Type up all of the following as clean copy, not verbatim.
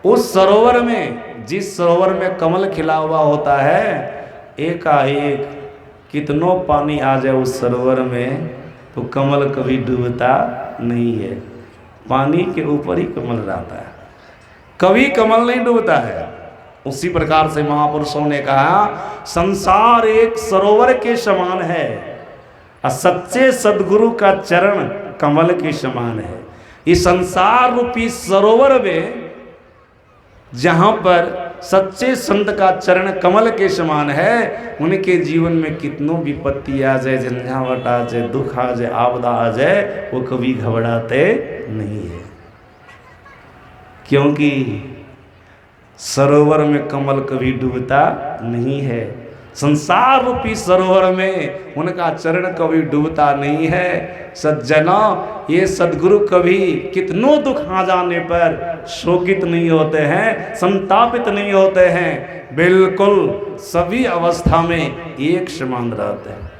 उस सरोवर में, जिस सरोवर में कमल खिला हुआ होता है, एकाएक कितनों पानी आ जाए उस सरोवर में तो कमल कभी डूबता नहीं है। पानी के ऊपर ही कमल रहता है, कभी कमल नहीं डूबता है। उसी प्रकार से महापुरुषों ने कहा संसार एक सरोवर के समान है और सच्चे सदगुरु का चरण कमल के समान है। इस संसार रूपी सरोवर में जहां पर सच्चे संत का चरण कमल के समान है, उनके जीवन में कितनों विपत्ति आ जाए, झंझावट आ जाए, दुख आ जाए, आपदा आ जाए, वो कभी घबराते नहीं है, क्योंकि सरोवर में कमल कभी डूबता नहीं है। संसार रूपी सरोवर में उनका चरण कभी डूबता नहीं है। सज्जना, ये सदगुरु कभी कितनों दुख आ जाने पर शोकित नहीं होते हैं, संतापित नहीं होते हैं, बिल्कुल सभी अवस्था में एक समान रहते हैं।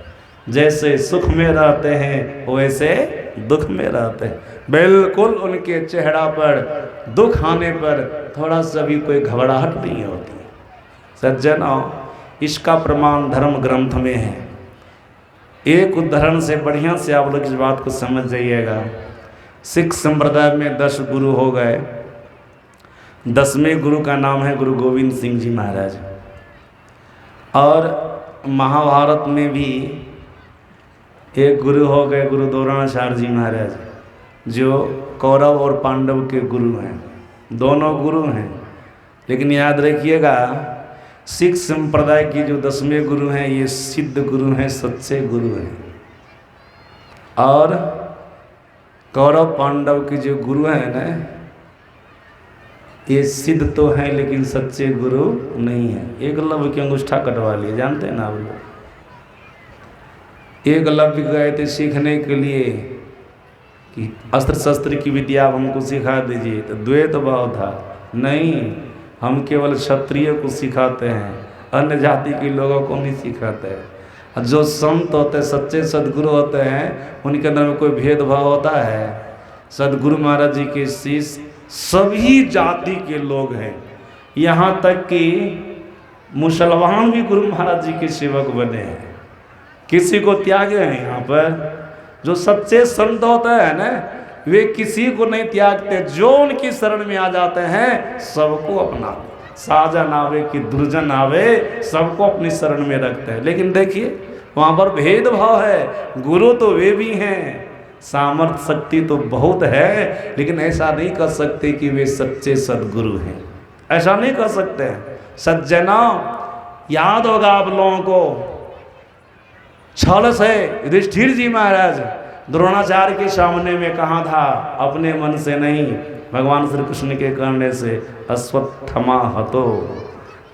जैसे सुख में रहते हैं वैसे दुख में रहते हैं, बिल्कुल उनके चेहरा पर दुख आने पर थोड़ा सा भी कोई घबराहट नहीं होती। सज्जनों, इसका प्रमाण धर्म ग्रंथ में है। एक उदाहरण से बढ़िया से आप लोग इस बात को समझ जाइएगा। सिख संप्रदाय में 10 गुरु हो गए। 10वें गुरु का नाम है गुरु गोविंद सिंह जी महाराज। और महाभारत में भी एक गुरु हो गए गुरु द्रोणाचार्य जी महाराज, जो कौरव और पांडव के गुरु हैं। दोनों गुरु हैं, लेकिन याद रखिएगा सिख संप्रदाय की जो 10वें गुरु हैं ये सिद्ध गुरु हैं, सच्चे गुरु हैं। और कौरव पांडव के जो गुरु हैं ना, ये सिद्ध तो हैं लेकिन सच्चे गुरु नहीं हैं। एकलव्य की अंगूठा कटवा लिए, जानते हैं ना आप लोग। एकलव्य गए थे सीखने के लिए कि अस्त्र शस्त्र की विद्या आप हमको सिखा दीजिए, तो द्वैत भाव था, नहीं हम केवल क्षत्रिय को सिखाते हैं, अन्य जाति के लोगों को नहीं सिखाते हैं। जो संत होते हैं, सच्चे सदगुरु होते हैं, उनके अंदर में कोई भेदभाव होता है। सदगुरु महाराज जी के शिष्य सभी जाति के लोग हैं, यहाँ तक कि मुसलमान भी गुरु महाराज जी के सेवक बने हैं, किसी को त्यागे हैं। यहाँ पर जो सच्चे संत होते हैं ना, वे किसी को नहीं त्यागते, जो उनकी शरण में आ जाते हैं सबको अपना, साजन आवे कि दुर्जन आवे, सबको अपनी शरण में रखते हैं। लेकिन देखिए वहाँ पर भेदभाव है। गुरु तो वे भी हैं, सामर्थ्य शक्ति तो बहुत है, लेकिन ऐसा नहीं कर सकते कि वे सच्चे सदगुरु हैं, ऐसा नहीं कर सकते हैं। सज्जना, याद होगा आप लोगों को, छल से युधिष्ठिर जी महाराज द्रोणाचार्य के सामने में कहा था, अपने मन से नहीं, भगवान श्री कृष्ण के कहने से, अश्वत्थमा हतो।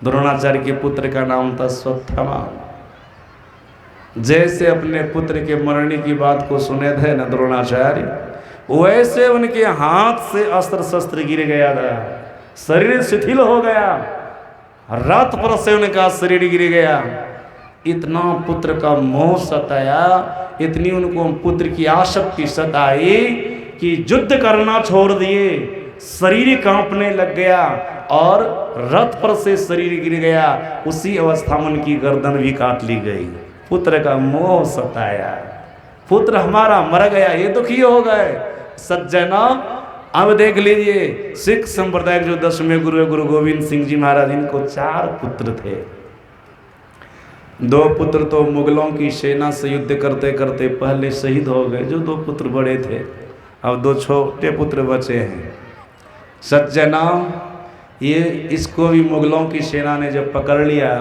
द्रोणाचार्य के पुत्र का नाम था अश्वत्थमा। जैसे अपने पुत्र के मरने की बात को सुने थे न द्रोणाचार्य, वैसे उनके हाथ से अस्त्र शस्त्र गिर गया था, शरीर शिथिल हो गया, रथ पर से उनका शरीर गिर गया। इतना पुत्र का मोह सताया, इतनी उनको पुत्र की आसक्ति सताई कि युद्ध करना छोड़ दिए, शरीर कांपने लग गया और रथ पर से शरीर गिर गया। उसी अवस्था में उनकी गर्दन भी काट ली गई। पुत्र का मोह सताया, पुत्र हमारा मर गया, ये दुखी हो गए। सज्जना, अब देख लीजिए सिख संप्रदाय के जो 10वें गुरु गुरु गोविंद सिंह जी महाराज, इनको 4 पुत्र थे। 2 पुत्र तो मुगलों की सेना से युद्ध करते करते पहले शहीद हो गए, जो 2 पुत्र बड़े थे। अब 2 छोटे पुत्र बचे हैं। सज्जना, ये इसको भी मुगलों की सेना ने जब पकड़ लिया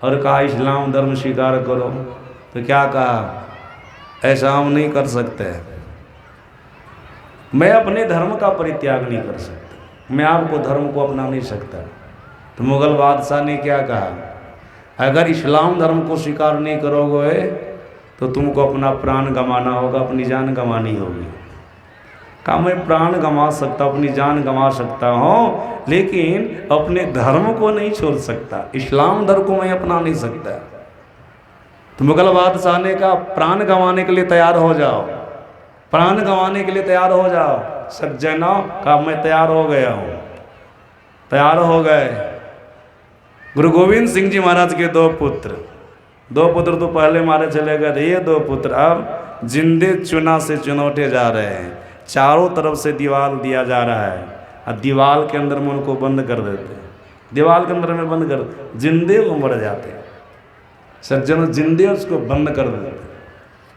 और कहा इस्लाम धर्म स्वीकार करो, तो क्या कहा, ऐसा हम नहीं कर सकते, मैं अपने धर्म का परित्याग नहीं कर सकता, मैं आपको धर्म को अपना नहीं सकता। तो मुगल बादशाह ने क्या कहा, अगर इस्लाम धर्म को स्वीकार नहीं करोगे तो तुमको अपना प्राण गंवाना होगा, अपनी जान गंवानी होगी। कहा मैं प्राण गंवा सकता, अपनी जान गंवा सकता हूँ, लेकिन अपने धर्म को नहीं छोड़ सकता, इस्लाम धर्म को मैं अपना नहीं सकता। तो मुगल बादशाह ने कहा प्राण गंवाने के लिए तैयार हो जाओ, प्राण गंवाने के लिए तैयार हो जाओ। सज्जना, कहा मैं तैयार हो गया हूँ। तैयार हो गए। गुरु गोविंद सिंह जी महाराज के दो पुत्र तो पहले मारे चले गए थे। ये दो पुत्र अब जिंदे चुना से चुनौटे जा रहे हैं। चारों तरफ से दीवार दिया जा रहा है और दीवार के अंदर में उनको बंद कर देते हैं। दीवार के अंदर में बंद कर, जिंदे वो मर जाते हैं। सज्जनों, जिंदे उसको बंद कर देते,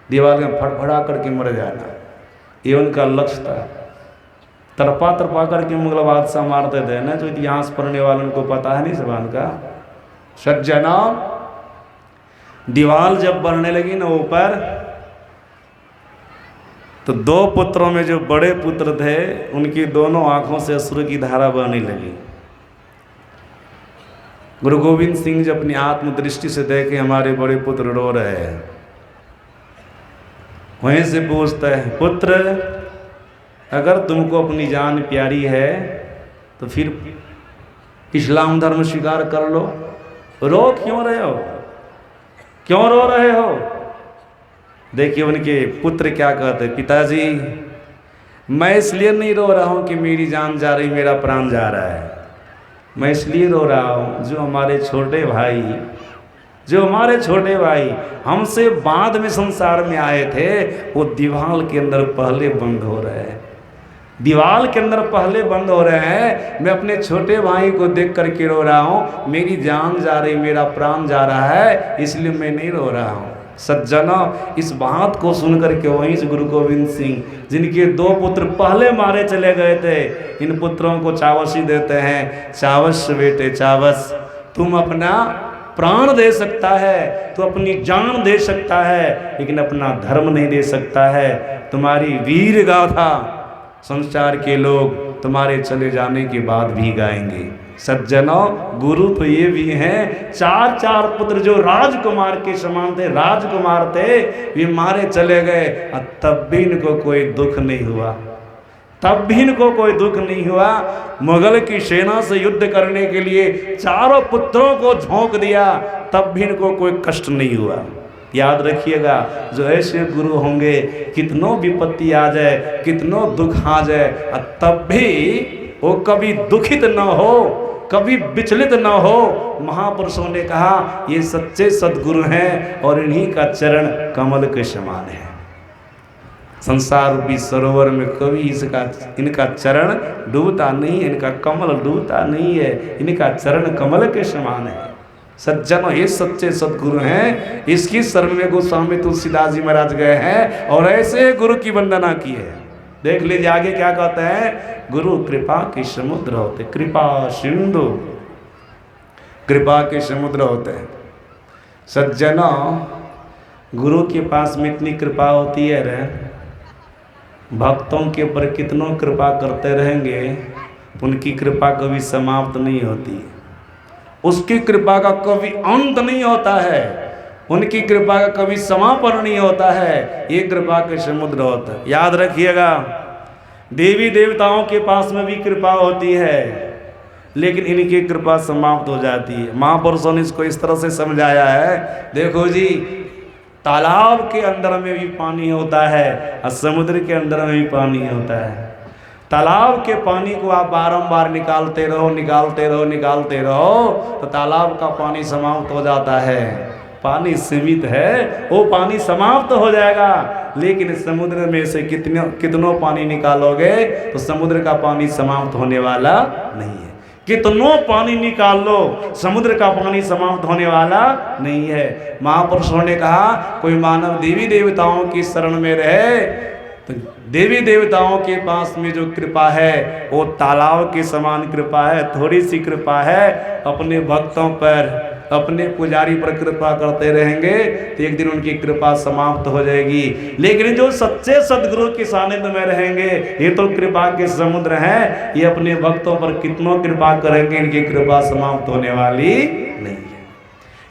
दीवार में फड़फड़ा करके मर जाना, ये उनका लक्ष्य था। तरपा करके मुगल बादशाह मारते थे ना, जो इतिहास पढ़ने वालों को पता है नहीं सबान का। सज्जनों, दीवार जब बनने लगी ना ऊपर, तो दो पुत्रों में जो बड़े पुत्र थे उनकी दोनों आंखों से अश्रु की धारा बहने लगी। गुरु गोविंद सिंह जी अपनी आत्मदृष्टि से देखे हमारे बड़े पुत्र रो रहे हैं। वहीं से पूछता है, पुत्र अगर तुमको अपनी जान प्यारी है तो फिर इस्लाम धर्म स्वीकार कर लो। रो क्यों रहे हो, क्यों रो रहे हो? देखिए उनके पुत्र क्या कहते, पिताजी मैं इसलिए नहीं रो रहा हूँ कि मेरी जान जा रही, मेरा प्राण जा रहा है। मैं इसलिए रो रहा हूँ जो हमारे छोटे भाई हमसे बाद में संसार में आए थे, वो दीवार के अंदर पहले बंद हो रहे हैं। दीवार के अंदर पहले बंद हो रहे हैं। मैं अपने छोटे भाई को देख करके रो रहा हूँ। मेरी जान जा रही, मेरा प्राण जा रहा है, इसलिए मैं नहीं रो रहा हूँ। सज्जनों, इस बात को सुनकर के वहीं से गुरु गोविंद सिंह, जिनके दो पुत्र पहले मारे चले गए थे, इन पुत्रों को चावसी देते हैं। चावस बेटे चावस, तुम अपना प्राण दे सकता है, तू अपनी जान दे सकता है, लेकिन अपना धर्म नहीं दे सकता है। तुम्हारी वीर गाथा संसार के लोग तुम्हारे चले जाने के बाद भी गाएंगे। सज्जनों, गुरु तो ये भी हैं, चार पुत्र जो राजकुमार के समान थे, राजकुमार थे, वे मारे चले गए, तब भी इनको कोई दुख नहीं हुआ। मुगल की सेना से युद्ध करने के लिए चारों पुत्रों को झोंक दिया, तब भी इनको कोई कष्ट नहीं हुआ। याद रखिएगा, जो ऐसे गुरु होंगे, कितनों विपत्ति आ जाए, कितनों दुख आ जाए, तब भी वो कभी दुखित न हो, कभी विचलित न हो। महापुरुषों ने कहा ये सच्चे सद्गुरु हैं और इन्हीं का चरण कमल के समान है। संसार रूपी सरोवर में कभी इनका चरण डूबता नहीं है, इनका कमल डूबता नहीं है, इनका चरण कमल के समान है। सज्जनों, ये सच्चे सद्गुरु हैं। इसकी शरण में गोस्वामी तुलसीदास जी महाराज गए हैं और ऐसे गुरु की वंदना की है। देख लीजिए आगे क्या कहते हैं, गुरु कृपा के समुद्र होते, कृपा सिंधु, कृपा के समुद्र होते हैं। सज्जनों, गुरु के पास में इतनी कृपा होती है रे, भक्तों के ऊपर कितनों कृपा करते रहेंगे, उनकी कृपा कभी समाप्त नहीं होती, उसकी कृपा का कभी अंत नहीं होता है, उनकी कृपा का कभी समापन नहीं होता है। ये कृपा के समुद्र होता है। याद रखिएगा, देवी देवताओं के पास में भी कृपा होती है, लेकिन इनकी कृपा समाप्त हो जाती है। महापुरुषों ने इसको इस तरह से समझाया है, देखो जी, तालाब के अंदर में भी पानी होता है और समुद्र के अंदर में भी पानी होता है। तालाब के पानी को आप बारंबार निकालते रहो तो तालाब का पानी समाप्त हो जाता है। पानी सीमित है, वो पानी समाप्त हो जाएगा, लेकिन समुद्र में से कितनों पानी निकालोगे तो समुद्र का पानी समाप्त होने वाला नहीं है। कितनों पानी निकाल लो, समुद्र का पानी समाप्त होने वाला नहीं है। महापुरुषों ने कहा, कोई मानव देवी देवताओं की शरण में रहे तो देवी देवताओं के पास में जो कृपा है वो तालाब के समान कृपा है, थोड़ी सी कृपा है। अपने भक्तों पर, अपने पुजारी पर कृपा करते रहेंगे तो एक दिन उनकी कृपा समाप्त हो जाएगी। लेकिन जो सच्चे सद्गुरु के सानिध्य में रहेंगे, ये तो कृपा के समुद्र हैं, ये अपने भक्तों पर कितनों कृपा करेंगे, इनकी कृपा समाप्त होने वाली नहीं है।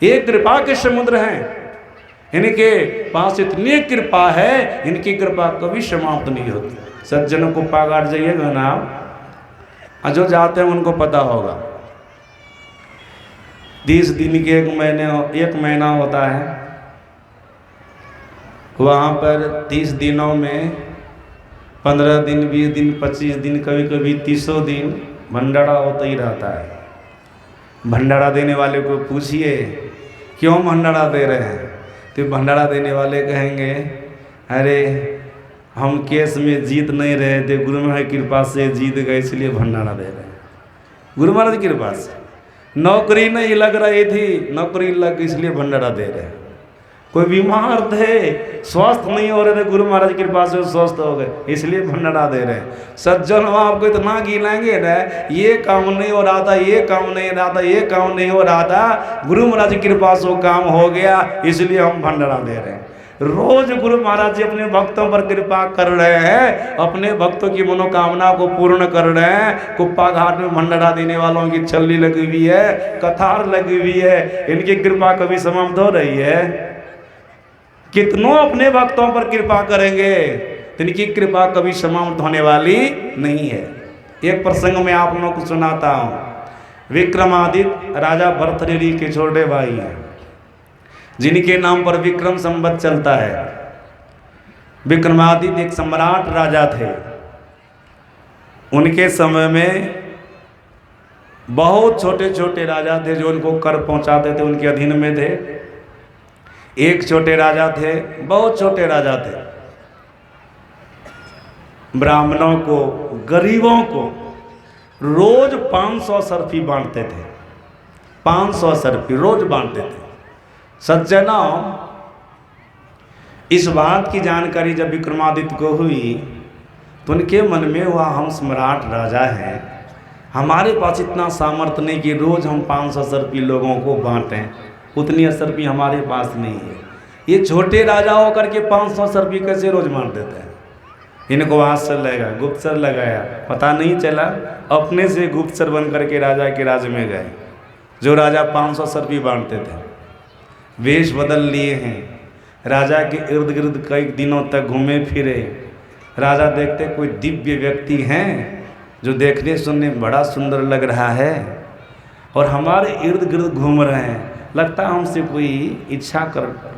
ये कृपा के समुद्र हैं, इनके पास इतनी कृपा है, इनकी कृपा कभी समाप्त नहीं होती। सज्जनों को पागाट जाइएगा ना, जो जाते हैं उनको पता होगा, 30 दिन के एक महीना होता है, वहाँ पर 30 दिनों में 15 दिन, 20 दिन, 25 दिन, कभी कभी 30 दिन भंडारा होता ही रहता है। भंडारा देने वाले को पूछिए क्यों भंडारा दे रहे हैं, तो भंडारा देने वाले कहेंगे अरे हम केस में जीत नहीं रहे थे, गुरु महाराज की कृपा से जीत गए इसलिए भंडारा दे रहे हैं। गुरु महाराज की कृपा से नौकरी नहीं लग रही थी, नौकरी लग इसलिए भंडारा दे रहे हैं। कोई बीमार थे, स्वस्थ नहीं हो रहे थे, गुरु महाराज की कृपा से स्वस्थ हो गए इसलिए भंडारा दे रहे हैं। सज्जन आपको इतना गिलाएंगे ना, ये काम नहीं हो रहा था, ये काम नहीं रहा था, ये काम नहीं हो रहा था, गुरु महाराज की कृपा से वो काम हो गया इसलिए हम भंडारा दे रहे हैं। रोज गुरु महाराज जी अपने भक्तों पर कृपा कर रहे हैं, अपने भक्तों की मनोकामना को पूर्ण कर रहे हैं। कुप्पा घाट में भंडारा देने वालों की छल्ली लगी हुई है, कतार लगी हुई है, इनकी कृपा कभी समाप्त हो रही है? कितनों अपने भक्तों पर कृपा करेंगे, इनकी कृपा कभी समाप्त होने वाली नहीं है। एक प्रसंग में आप लोगों को सुनाता हूँ। विक्रमादित्य राजा भर्तृहरि के छोटे भाई हैं, जिनके नाम पर विक्रम संवत चलता है। विक्रमादित्य एक सम्राट राजा थे। उनके समय में बहुत छोटे छोटे राजा थे जो उनको कर पहुंचाते थे, उनके अधीन में थे। एक छोटे राजा थे, बहुत छोटे राजा थे। ब्राह्मणों को, गरीबों को रोज 500 सर्फी बांटते थे, 500 सर्फी रोज बांटते थे। सज्जनों, इस बात की जानकारी जब विक्रमादित्य को हुई तो उनके मन में हुआ हम सम्राट राजा हैं, हमारे पास इतना सामर्थ्य नहीं कि रोज हम 500 सर्फी लोगों को बांटें, उतनी असरफी हमारे पास नहीं है। ये छोटे राजा होकर के 500 सर्फी कैसे रोज बांट देते हैं? इनको आश्चर्य लगा, गुप्तचर लगाया, पता नहीं चला, अपने से गुप्तचर बन करके राजा के राज में गए। जो राजा 500 सर्फी बांटते थे, वेश बदल लिए हैं, राजा के इर्द गिर्द कई दिनों तक घूमे फिरे। राजा देखते कोई दिव्य व्यक्ति हैं जो देखने सुनने में बड़ा सुंदर लग रहा है और हमारे इर्द गिर्द घूम रहे हैं, लगता है हमसे कोई इच्छा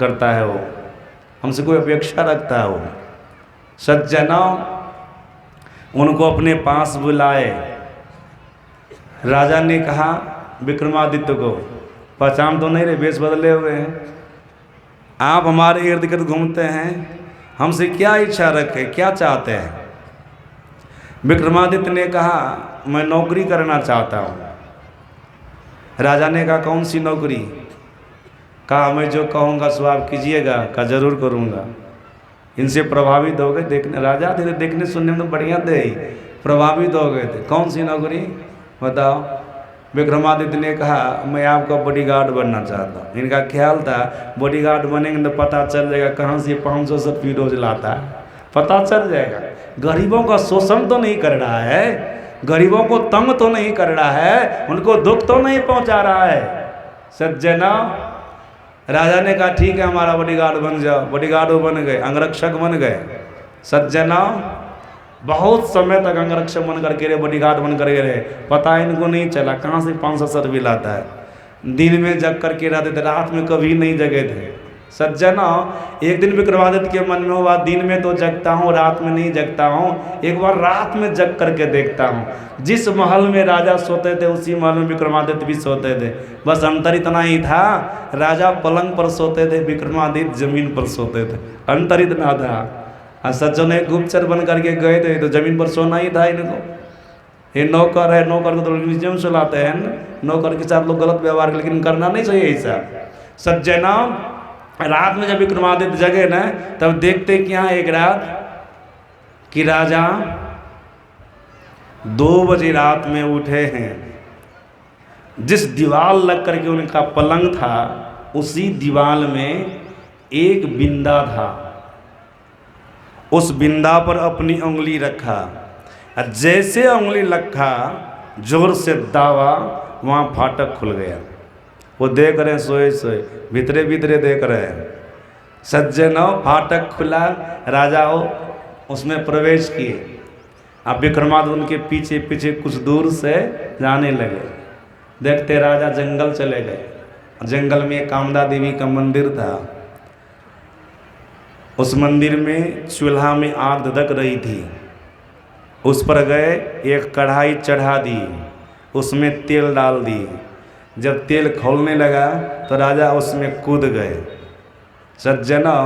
करता है, वो हमसे कोई अपेक्षा रखता है। वो सज्जनों, उनको अपने पास बुलाए। राजा ने कहा विक्रमादित्य को, पहचान तो नहीं रहे, वेश बदले हुए हैं, आप हमारे इर्द गिर्द घूमते हैं, हमसे क्या इच्छा रखे, क्या चाहते हैं? विक्रमादित्य ने कहा मैं नौकरी करना चाहता हूँ। राजा ने कहा कौन सी नौकरी? कहा मैं जो कहूँगा सो आप कीजिएगा। कहा जरूर करूँगा। इनसे प्रभावित हो गए, देखने राजा थे, देखने सुनने में तो बढ़िया थे, प्रभावित हो गए थे। कौन सी नौकरी बताओ? विक्रमादित्य ने कहा मैं आपका बॉडीगार्ड बनना चाहता हूँ। इनका ख्याल था बॉडीगार्ड बनेंगे तो पता चल जाएगा कहाँ से 500 सर्फी रोज लाता है, पता चल जाएगा। गरीबों का शोषण तो नहीं कर रहा है, गरीबों को तंग तो नहीं कर रहा है, उनको दुख तो नहीं पहुंचा रहा है। सज्जना, राजा ने कहा ठीक है हमारा बॉडीगार्ड बन जाओ। बॉडीगार्ड वो बन गए, अंगरक्षक बन गए। सज्जना, बहुत समय तक अंगरक्षक बन करके रहे, बॉडीगार्ड बन करके रहे, पता इनको नहीं चला कहाँ से 500 सर्फी लाता है। दिन में जग करके रहते थे, रात में कभी नहीं जगे थे। सज्जना, एक दिन विक्रमादित्य के मन में हुआ दिन में तो जगता हूँ, रात में नहीं जगता हूँ, एक बार रात में जग करके देखता हूँ। जिस महल में राजा सोते थे उसी महल में विक्रमादित्य भी सोते थे, बस अंतर इतना ही था, राजा पलंग पर सोते थे, विक्रमादित्य जमीन पर सोते थे, अंतर इतना था। और सज्जनों ने गुप्तचर बन करके गए थे तो जमीन पर सोना ही था इनको। ये नौकर है, नौकर को तो म्यूजियम सुलाते हैं, नौकर के साथ लोग गलत व्यवहार, लेकिन करना नहीं चाहिए ऐसा। सज्जना, रात में जब विक्रमादित्य जगे ना तब देखते कि यहाँ एक रात कि राजा 2 बजे रात में उठे हैं। जिस दीवार लग करके उनका पलंग था उसी दीवार में एक बिंदा था, उस बिंदा पर अपनी उंगली रखा, जैसे उंगली रखा जोर से दावा, वहाँ फाटक खुल गया। वो देख रहे हैं सोए सोए, भीतरे भीतरे देख रहे हैं। सज्जनों, फाटक खुला, राजा हो उसमें प्रवेश किए। अब विक्रमादित्य उनके पीछे पीछे कुछ दूर से जाने लगे। देखते राजा जंगल चले गए। जंगल में कामदा देवी का मंदिर था। उस मंदिर में चूल्हा में आग धधक रही थी। उस पर गए, एक कढ़ाई चढ़ा दी, उसमें तेल डाल दिए। जब तेल खौलने लगा तो राजा उसमें कूद गए। सज्जनों,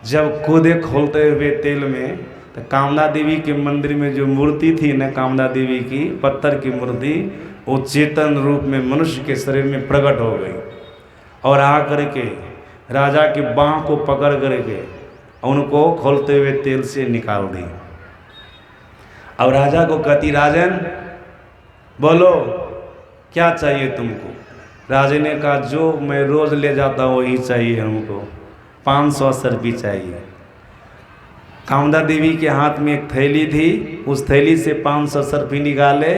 जब कूदे खोलते हुए तेल में, तो कामदा देवी के मंदिर में जो मूर्ति थी न, कामदा देवी की पत्थर की मूर्ति, वो चेतन रूप में मनुष्य के शरीर में प्रकट हो गई और आ करके राजा की बाँह को पकड़ करके उनको खोलते हुए तेल से निकाल दी। अब राजा को कहती, राजन बोलो क्या चाहिए तुमको? राजा ने कहा, जो मैं रोज ले जाता हूँ वही चाहिए हमको, 500 सर्पी चाहिए। कामदा देवी के हाथ में एक थैली थी, उस थैली से 500 सर्पी निकाले,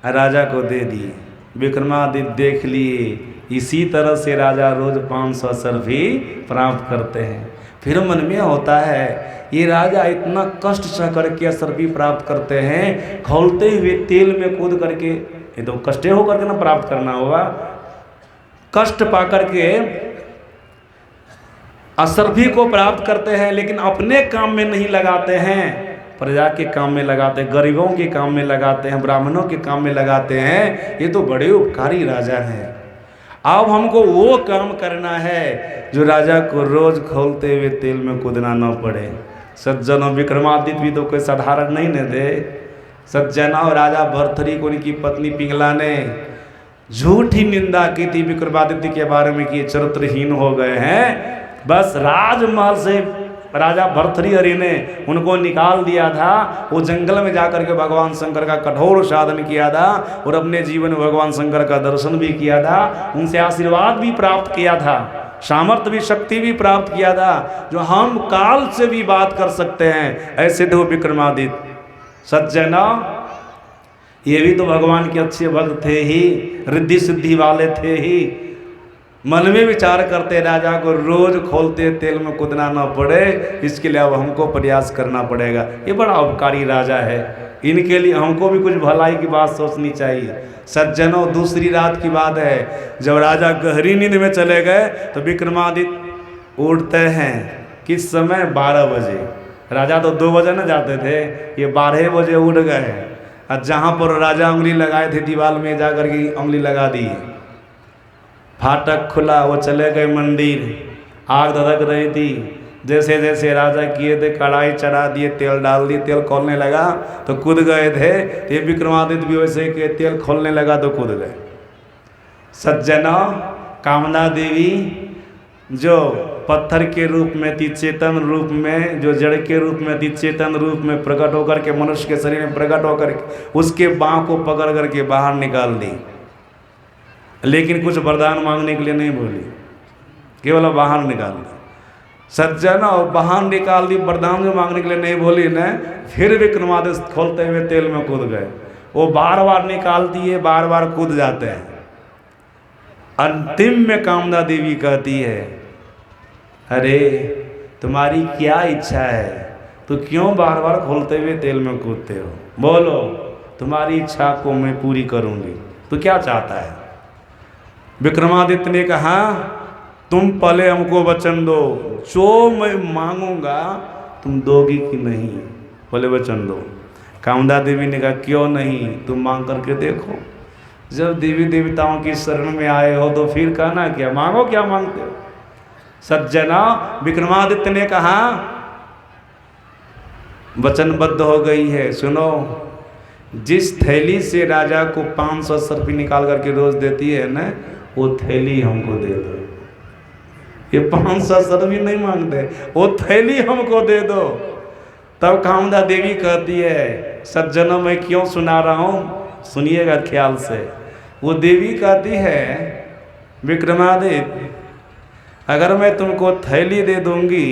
राजा को दे दिए। विक्रमादित्य देख लिए, इसी तरह से राजा रोज 500 सर्पी प्राप्त करते हैं। फिर मन में होता है, ये राजा इतना कष्ट सह करके सर्पी प्राप्त करते हैं, खौलते हुए तेल में कूद करके, ये तो कष्टे होकर के ना प्राप्त करना होगा। कष्ट पा करके असर्फी को प्राप्त करते हैं, लेकिन अपने काम में नहीं लगाते हैं, प्रजा के काम में लगाते हैं, गरीबों के काम में लगाते हैं, ब्राह्मणों के काम में लगाते हैं। ये तो बड़े उपकारी राजा हैं। अब हमको वो काम करना है जो राजा को रोज खोलते हुए तेल में कूदना न पड़े। सज्जनों, विक्रमादित्य भी तो कोई साधारण नहीं न थे। सज्जनों, राजा भर्तृहरि को उनकी पत्नी पिंगला ने झूठी निंदा की थी विक्रमादित्य के बारे में कि ये चरित्रहीन हो गए हैं। बस राजमहल से राजा भर्तृहरि ने उनको निकाल दिया था। वो जंगल में जाकर के भगवान शंकर का कठोर साधन किया था और अपने जीवन में भगवान शंकर का दर्शन भी किया था, उनसे आशीर्वाद भी प्राप्त किया था, सामर्थ्य भी, शक्ति भी प्राप्त किया था, जो हम काल से भी बात कर सकते हैं। ऐसे थे वो विक्रमादित्य। सज्जना, ये भी तो भगवान के अच्छे भक्त थे ही, रिद्धि सिद्धि वाले थे ही। मन में विचार करते, राजा को रोज खोलते तेल में कूदना न पड़े, इसके लिए अब हमको प्रयास करना पड़ेगा। ये बड़ा उपकारी राजा है, इनके लिए हमको भी कुछ भलाई की बात सोचनी चाहिए। सज्जनों, दूसरी रात की बात है, जब राजा गहरी नींद में चले गए तो विक्रमादित्य उठते हैं। किस समय? 12 बजे। राजा तो 2 बजे न जाते थे, ये 12 बजे उठ गए और जहाँ पर राजा उंगली लगाए थे दीवार में जाकर के उंगली लगा दी। फाटक खुला, वो चले गए मंदिर। आग धधक रही थी, जैसे जैसे राजा किए थे, कढ़ाई चढ़ा दिए, तेल डाल दिए, तेल खोलने लगा तो कूद गए थे। तो ये विक्रमादित्य भी वैसे के तेल खोलने लगा तो कूद गए। सज्जना, कामदा देवी जो पत्थर के रूप में थी, चेतन रूप में, जो जड़ के रूप में थी, चेतन रूप में प्रकट होकर के, मनुष्य के शरीर में प्रकट होकर के उसके बाँह को पकड़ करके बाहर निकाल दी। लेकिन कुछ वरदान मांगने के लिए नहीं बोली, केवल बाहर निकाल दी। सज्जन, और बाहर निकाल दी, वरदान जो मांगने के लिए नहीं बोली न। फिर विक्रमादित्य खोलते हुए तेल में कूद गए। वो बार बार निकाल दिए, बार बार कूद जाते हैं। अंतिम में कामदा देवी कहती है, अरे तुम्हारी क्या इच्छा है? तो क्यों बार बार खोलते हुए तेल में कूदते हो? बोलो, तुम्हारी इच्छा को मैं पूरी करूंगी। तो क्या चाहता है? विक्रमादित्य ने कहा, तुम पहले हमको वचन दो, जो मैं मांगूंगा तुम दोगी कि नहीं, पहले वचन दो। कामदा देवी ने कहा, क्यों नहीं, तुम मांग करके देखो। जब देवी देवताओं की शरण में आए हो तो फिर कहना क्या, मांगो, क्या मांगते हो। सज्जना, विक्रमादित्य ने कहा, वचनबद्ध हो गई है, सुनो, जिस थैली से राजा को 500 सर्पी निकाल करके रोज देती है ना, वो थैली हमको दे दो। ये 500 सर्पी नहीं मांगते, वो थैली हमको दे दो। तब कामदा देवी कहती है, सज्जनों मैं क्यों सुना रहा हूँ, सुनिएगा ख्याल से। वो देवी कहती है, विक्रमादित्य अगर मैं तुमको थैली दे दूंगी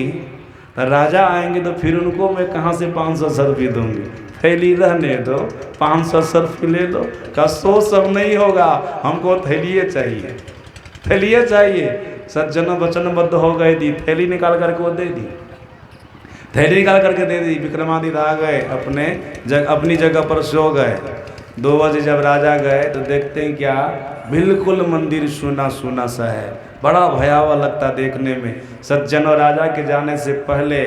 तो राजा आएंगे तो फिर उनको मैं कहाँ से 500 सर्पी दूंगी। थैली रहने दो, 500 सर्पी ले लो। का सो सब नहीं होगा, हमको थैलिए चाहिए, थैलिए चाहिए। सज्जनों वचनबद्ध हो गए थी, थैली निकाल करके वो दे दी, थैली निकाल करके दे दी। विक्रमादित्य आ गए, अपनी जगह पर सो गए। 2 बजे जब राजा गए तो देखते हैं क्या, बिल्कुल मंदिर सूना सूना सा है, बड़ा भयावह लगता देखने में। सज्जनों, राजा के जाने से पहले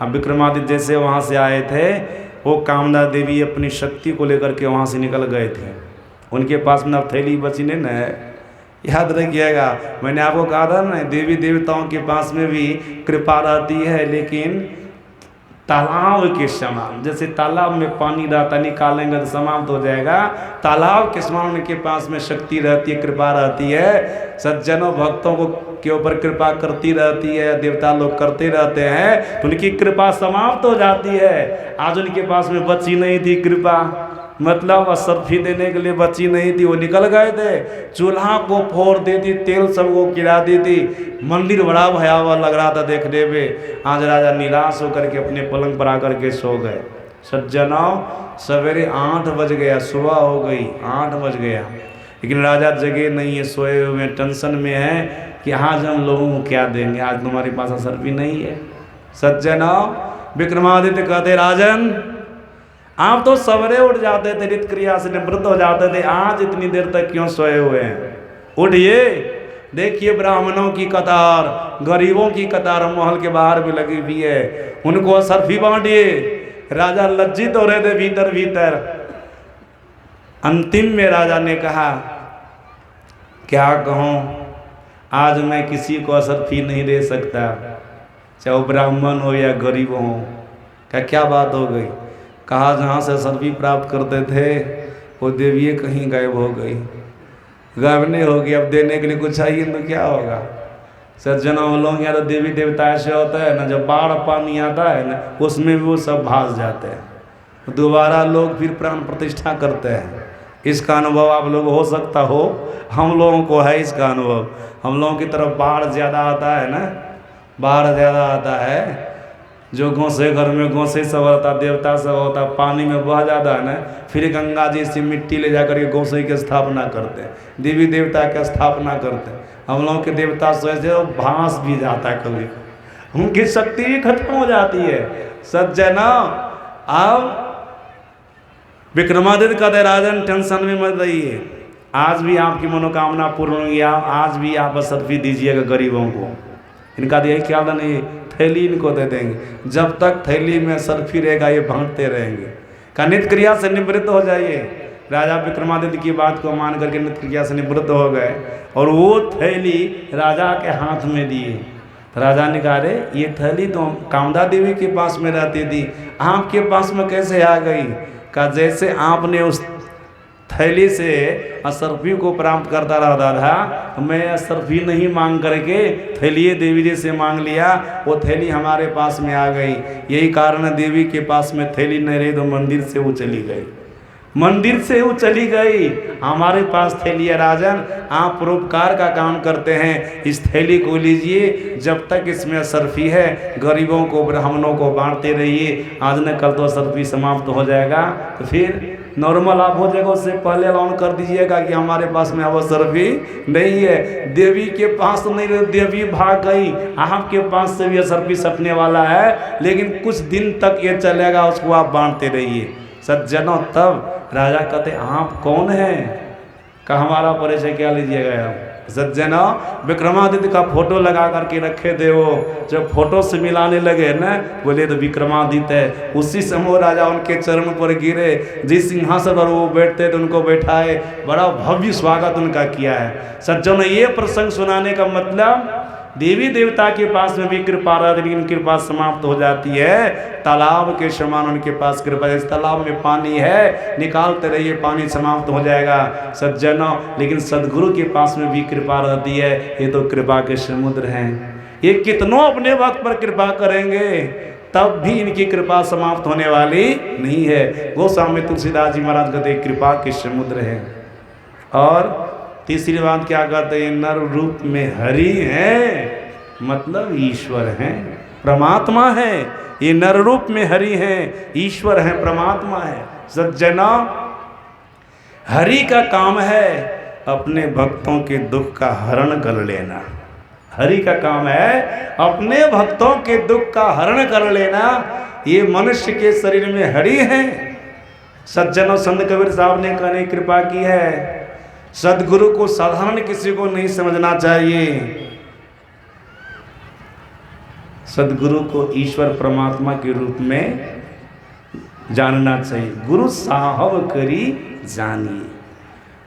अब विक्रमादित्य जैसे वहाँ से आए थे, वो कामदा देवी अपनी शक्ति को लेकर के वहाँ से निकल गए थे। उनके पास में अब थैली बची नहीं न है। याद रखिएगा, मैंने आपको कहा था ना, देवी देवताओं के पास में भी कृपा रहती है, लेकिन तालाब के समान, जैसे तालाब में पानी रहता निकालेंगे तो समाप्त हो जाएगा, तालाब के समान उनके पास में शक्ति रहती है, कृपा रहती है। सज्जनों भक्तों को के ऊपर कृपा करती रहती है, देवता लोग करते रहते हैं, तो उनकी कृपा समाप्त हो जाती है। आज उनके पास में बची नहीं थी कृपा, मतलब असरफी देने के लिए बची नहीं थी, वो निकल गए थे। चूल्हा को फोड़ देती, तेल सबको गिरा देती, मंदिर बड़ा भयावह लग रहा था देखने में। आज राजा निराश होकर के अपने पलंग पर आकर के सो गए। सज्जनों सवेरे 8 बज गया, सुबह हो गई, 8 बज गया, लेकिन राजा जगे नहीं है, सोए हुए टेंशन में है कि आज हम लोगों को क्या देंगे, आज तुम्हारे पास असरफी नहीं है। सज्जनों विक्रमादित्य कहते, राजन आप तो सवेरे उठ जाते थे, नित्य क्रिया से निवृत्त हो जाते थे, आज इतनी देर तक क्यों सोए हुए हैं? उठिए, देखिए ब्राह्मणों की कतार, गरीबों की कतार महल के बाहर भी लगी हुई है, उनको असरफी बांटिए। राजा लज्जित हो रहे थे भीतर भीतर। अंतिम में राजा ने कहा, क्या कहूँ, आज मैं किसी को असरफी नहीं दे सकता, चाहे वो ब्राह्मण हो या गरीब हो। क्या बात हो गई? कहा जहाँ से असरफी प्राप्त करते थे वो देवी कहीं गायब हो गई, गायब नहीं होगी, अब देने के लिए कुछ चाहिए तो क्या होगा? सज्जनों हम लोग यहाँ तो देवी देवता ऐसे होता है ना, जब बाढ़ पानी आता है ना, उसमें भी वो सब भास जाते हैं, दोबारा लोग फिर प्राण प्रतिष्ठा करते हैं। इसका अनुभव आप लोग हो सकता हो, हम लोगों को है इसका अनुभव। हम लोगों की तरफ बाढ़ ज़्यादा आता है ना, बाढ़ ज़्यादा आता है, जो गोसे घर में गोसे सब होता, देवता सब होता, पानी में बह जाता है ना, फिर गंगा जी से मिट्टी ले जाकर के गोसे की स्थापना करते हैं, देवी देवता की स्थापना करते हैं। हम लोगों के देवता सोचते हो भांस भी जाता है, कभी उनकी शक्ति भी खत्म हो जाती है। सज्जना अब विक्रमादित्य कहते, राजन टेंशन में मत रहिए, आज भी आपकी मनोकामना पूर्ण हुई, आज भी आप असरफी दीजिएगा गरीबों को। इनका यही ख्याल नहीं, थैली इनको दे देंगे, जब तक थैली में असरफी रहेगा ये भांटते रहेंगे। का नित्य क्रिया से निवृत्त हो जाइए। राजा विक्रमादित्य की बात को मान करके नित्य क्रिया से निवृत्त हो गए और वो थैली राजा के हाथ में दिए। तो राजा ने कहा, अरे ये थैली तो कामदा देवी के पास में रहती थी, आपके पास में कैसे आ गई? का जैसे आपने उस थैली से असरफी को प्राप्त करता रहता था, मैं असरफी नहीं मांग करके थैली देवी जी से मांग लिया, वो थैली हमारे पास में आ गई। यही कारण है देवी के पास में थैली नहीं रही तो मंदिर से वो चली गई, मंदिर से वो चली गई, हमारे पास थैली है। राजन आप परोपकार का काम करते हैं, इस थैली को लीजिए, जब तक इसमें असरफी है गरीबों को ब्राह्मणों को बांटते रहिए, आज न कल तो असरफी समाप्त हो जाएगा, तो फिर नॉर्मल आप हो जाएगा, उससे पहले अलाउन कर दीजिएगा कि हमारे पास में अब असरफी नहीं है। देवी के पास तो नहीं, देवी भाग गई, आपके पास से भी असरफी सटने वाला है, लेकिन कुछ दिन तक ये चलेगा, उसको आप बांटते रहिए। सज्जनों तब राजा कहते, आप कौन हैं? का हमारा परिचय क्या लीजिएगा आप? सज्जनों विक्रमादित्य का फोटो लगा करके रखे थे, वो जब फोटो से मिलाने लगे ना, बोले तो विक्रमादित्य है। उसी समय राजा उनके चरण पर गिरे, जिस सिंहासन पर वो बैठते थे उनको बैठाए, बड़ा भव्य स्वागत उनका किया है। सज्जनों ये प्रसंग सुनाने का मतलब, देवी देवता के पास में भी कृपा रहती, लेकिन कृपा समाप्त हो जाती है। तालाब के समान उनके पास कृपा, इस तालाब में पानी है, निकालते रहिए पानी समाप्त हो जाएगा। सज्जनों लेकिन सदगुरु के पास में भी कृपा रहती है, ये तो कृपा के समुद्र हैं, ये कितनों अपने वक्त पर कृपा करेंगे तब भी इनकी कृपा समाप्त होने वाली नहीं है। गोस्वामी तुलसीदास जी महाराज कहते कृपा के समुद्र है। और तीसरी बात क्या कहते हैं, नर रूप में हरि हैं, मतलब ईश्वर हैं, परमात्मा है। ये नर रूप में हरि हैं, ईश्वर हैं, परमात्मा है। सज्जना हरि का काम है अपने भक्तों के दुख का हरण कर लेना। हरि का काम है अपने भक्तों के दुख का हरण कर लेना। ये मनुष्य के शरीर में हरि हैं। सज्जनों संत कबीर साहब ने कहने कृपा की है, सदगुरु को साधारण किसी को नहीं समझना चाहिए, सदगुरु को ईश्वर परमात्मा के रूप में जानना चाहिए। गुरु साहब करी जानिए,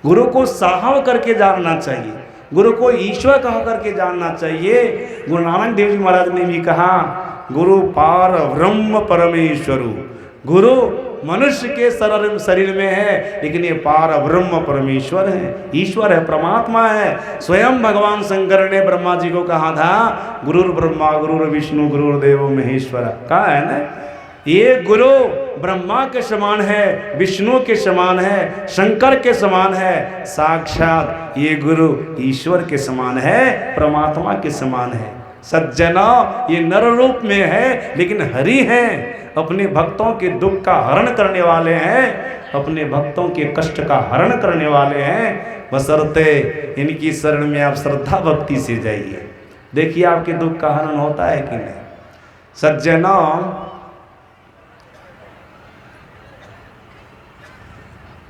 गुरु को साहब करके जानना चाहिए, गुरु को ईश्वर कह करके जानना चाहिए। गुरु नानक देव जी महाराज ने भी कहा, गुरु पार ब्रह्म परमेश्वरु। गुरु मनुष्य के शरीर में है, लेकिन ये पार ब्रह्म परमेश्वर है, ईश्वर है, परमात्मा है। स्वयं भगवान शंकर ने ब्रह्मा जी को कहा था, गुरुर ब्रह्मा गुरुर विष्णु गुरुर्देव महेश्वर। कहा है ना, ये गुरु ब्रह्मा के समान है, विष्णु के समान है, शंकर के समान है, साक्षात ये गुरु ईश्वर के समान है, परमात्मा के समान है। सज्जना, ये नर रूप में है, लेकिन हरि हैं, अपने भक्तों के दुख का हरण करने वाले हैं, अपने भक्तों के कष्ट का हरण करने वाले हैं। बशर्ते इनकी शरण में आप श्रद्धा भक्ति से जाइए, देखिए आपके दुख का हरण होता है कि नहीं। सज्जना,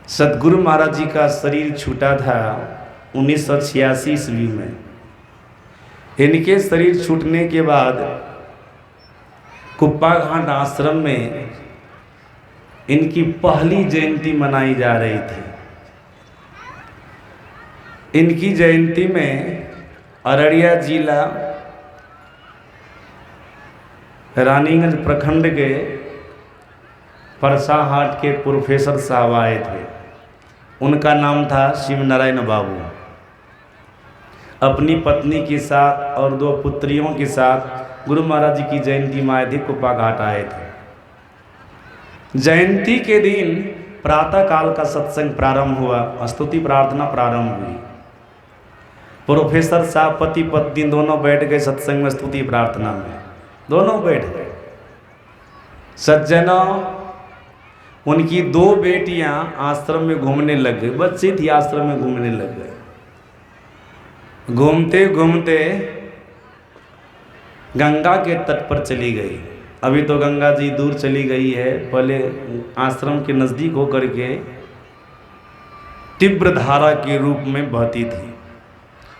सदगुरु महाराज जी का शरीर छूटा था 1986 ईस्वी में। इनके शरीर छूटने के बाद कुप्पा घाट आश्रम में इनकी पहली जयंती मनाई जा रही थी। इनकी जयंती में अररिया जिला रानीगंज प्रखंड के परसाहाट के प्रोफेसर साहब आए थे। उनका नाम था शिव नारायण बाबू। अपनी पत्नी के साथ और 2 पुत्रियों के साथ गुरु महाराज जी की जयंती में आए थे, कुप्पा घाट आए थे। जयंती के दिन प्रातः काल का सत्संग प्रारंभ हुआ, स्तुति प्रार्थना प्रारंभ हुई। प्रोफेसर साहब पति पत्नी दोनों बैठ गए सत्संग में, स्तुति प्रार्थना में दोनों बैठ गए। सज्जना, उनकी 2 बेटियां आश्रम में घूमने लग गई, बच्ची थी आश्रम में घूमने लग गए। घूमते घूमते गंगा के तट पर चली गई। अभी तो गंगा जी दूर चली गई है, पहले आश्रम के नज़दीक होकर के तीव्र धारा के रूप में बहती थी,